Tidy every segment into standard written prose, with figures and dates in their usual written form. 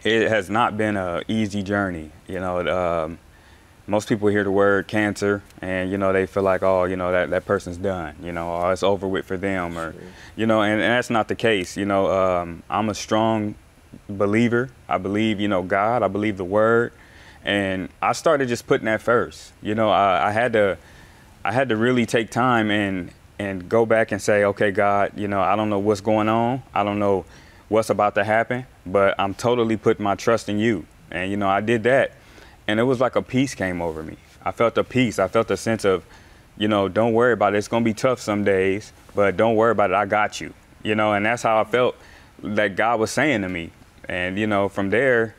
It has not been an easy journey. You know, most people hear the word cancer and, you know, they feel like, oh, you know, that person's done, you know, or it's over with for them, or, you know, and that's not the case. You know, I'm a strong believer. I believe, you know, God, I believe the word. And I started just putting that first. You know, I had to really take time and go back and say, okay, God, you know, I don't know what's going on. I don't know what's about to happen, but I'm totally putting my trust in you. And, you know, I did that. And it was like a peace came over me. I felt a peace. I felt a sense of, you know, don't worry about it. It's going to be tough some days, but don't worry about it. I got you. You know, and that's how I felt that God was saying to me. And, you know, from there,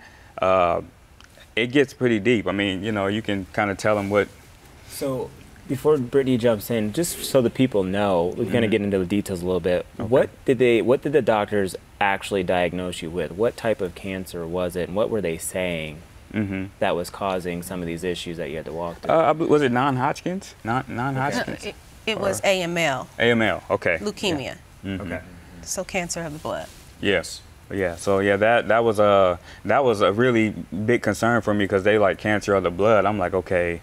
it gets pretty deep. I mean, you know, you can kind of tell them what. So before Brittany jumps in, just so the people know, we're going to get into the details a little bit. Okay. What did the doctors actually diagnose you with? What type of cancer was it, and what were they saying that was causing some of these issues that you had to walk through? Was it non-Hodgkin's? Non-Hodgkin's? It was AML. AML, okay. Leukemia. Yeah. Okay. So cancer of the blood. Yes. Yeah. So yeah, that was a really big concern for me, because they like cancer of the blood. I'm like, okay,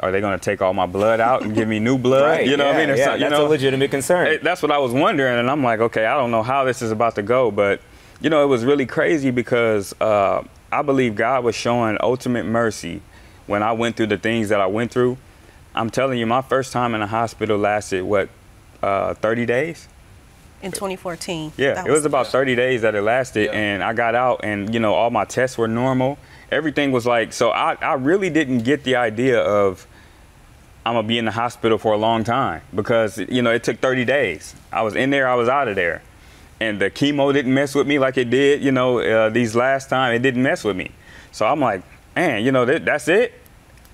are they going to take all my blood out and give me new blood? Right, you know what I mean? Yeah, that's a legitimate concern. That's what I was wondering, and I'm like, okay, I don't know how this is about to go, but you know, it was really crazy because I believe God was showing ultimate mercy when I went through the things that I went through. I'm telling you, my first time in the hospital lasted, 30 days? In 2014. Yeah, it was about 30 days that it lasted, and I got out, and, you know, all my tests were normal. Everything was like, so I really didn't get the idea of I'm going to be in the hospital for a long time, because, you know, it took 30 days. I was in there, I was out of there. And the chemo didn't mess with me like it did, you know, these last time. It didn't mess with me. So I'm like, man, you know, that's it?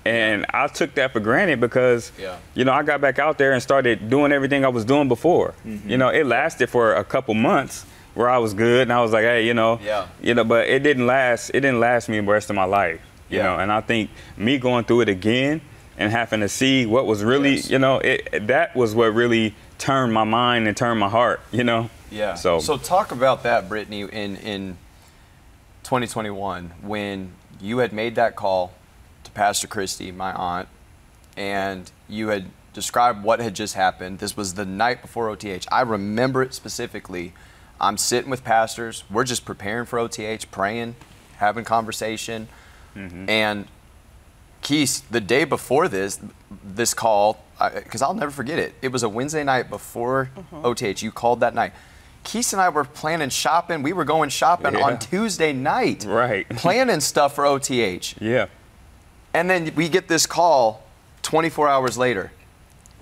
And I took that for granted because, you know, I got back out there and started doing everything I was doing before. You know, it lasted for a couple months where I was good, and I was like, hey, you know, but it didn't last. It didn't last me the rest of my life, you know. And I think me going through it again and having to see what was really, you know, that was what really turned my mind and turned my heart, you know. Yeah. So talk about that, Brittany, in 2021, when you had made that call to Pastor Christy, my aunt, and you had described what had just happened. This was the night before OTH. I remember it specifically. I'm sitting with pastors. We're just preparing for OTH, praying, having conversation. And Keith, the day before this call, because I'll never forget it. It was a Wednesday night before OTH. You called that night. Keith and I were planning shopping. We were going shopping on Tuesday night. Right. Planning stuff for OTH. Yeah. And then we get this call 24 hours later.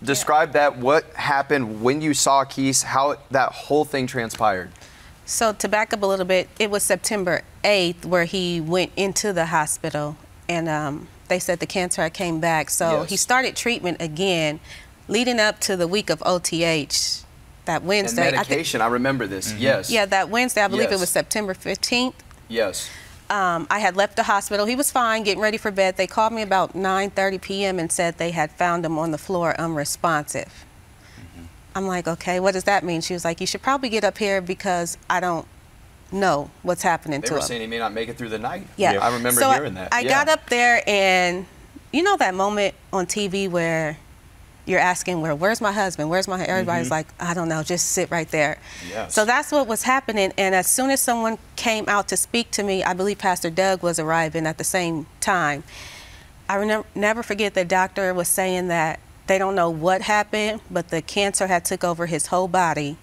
Describe that, what happened when you saw Keith, how that whole thing transpired. So to back up a little bit, it was September 8th where he went into the hospital, and they said the cancer had came back. So he started treatment again leading up to the week of OTH. That Wednesday. And medication, I remember this, yes. Yeah, that Wednesday, I believe it was September 15th. Yes. I had left the hospital. He was fine, getting ready for bed. They called me about 9:30 p.m. and said they had found him on the floor unresponsive. I'm like, okay, what does that mean? She was like, you should probably get up here because I don't know what's happening to him. They were saying he may not make it through the night. Yeah. I remember hearing that. I got up there, and you know that moment on TV where you're asking, where's my husband? Where's my, everybody's like, I don't know, just sit right there. Yes. So that's what was happening. And as soon as someone came out to speak to me, I believe Pastor Doug was arriving at the same time. I never forget the doctor was saying that they don't know what happened, but the cancer had took over his whole body,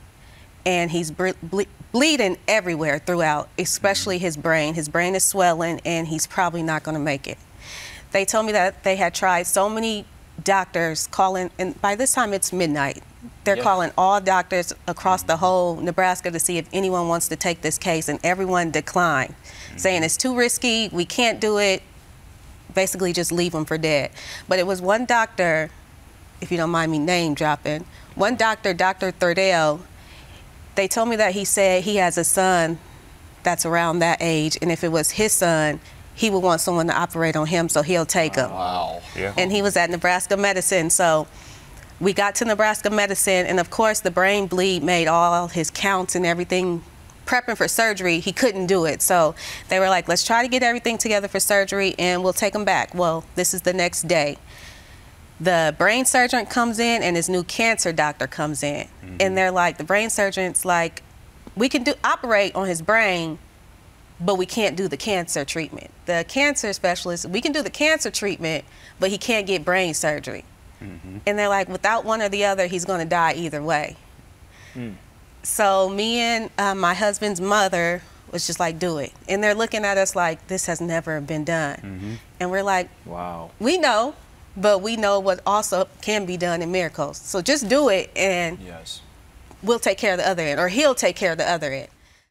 and he's bleeding everywhere throughout, especially his brain. His brain is swelling, and he's probably not going to make it. They told me that they had tried so many doctors calling, and by this time it's midnight. They're calling all doctors across the whole Nebraska to see if anyone wants to take this case, and everyone declined, saying it's too risky, we can't do it, basically just leave him for dead. But it was one doctor, if you don't mind me name dropping, one doctor, Dr. Thurdale, they told me that he said he has a son that's around that age, and if it was his son, he would want someone to operate on him, so he'll take him. Wow. Yeah. And he was at Nebraska Medicine. So we got to Nebraska Medicine, and of course the brain bleed made all his counts and everything prepping for surgery, he couldn't do it. So they were like, let's try to get everything together for surgery and we'll take him back. Well, this is the next day. The brain surgeon comes in and his new cancer doctor comes in. And they're like, the brain surgeon's like, we can operate on his brain, but we can't do the cancer treatment. The cancer specialist, we can do the cancer treatment, but he can't get brain surgery. And they're like, without one or the other, he's going to die either way. So me and my husband's mother was just like, do it. And they're looking at us like, this has never been done. And we're like, wow. We know, but we know what also can be done in miracles. So just do it and Yes. we'll take care of the other end, or he'll take care of the other end.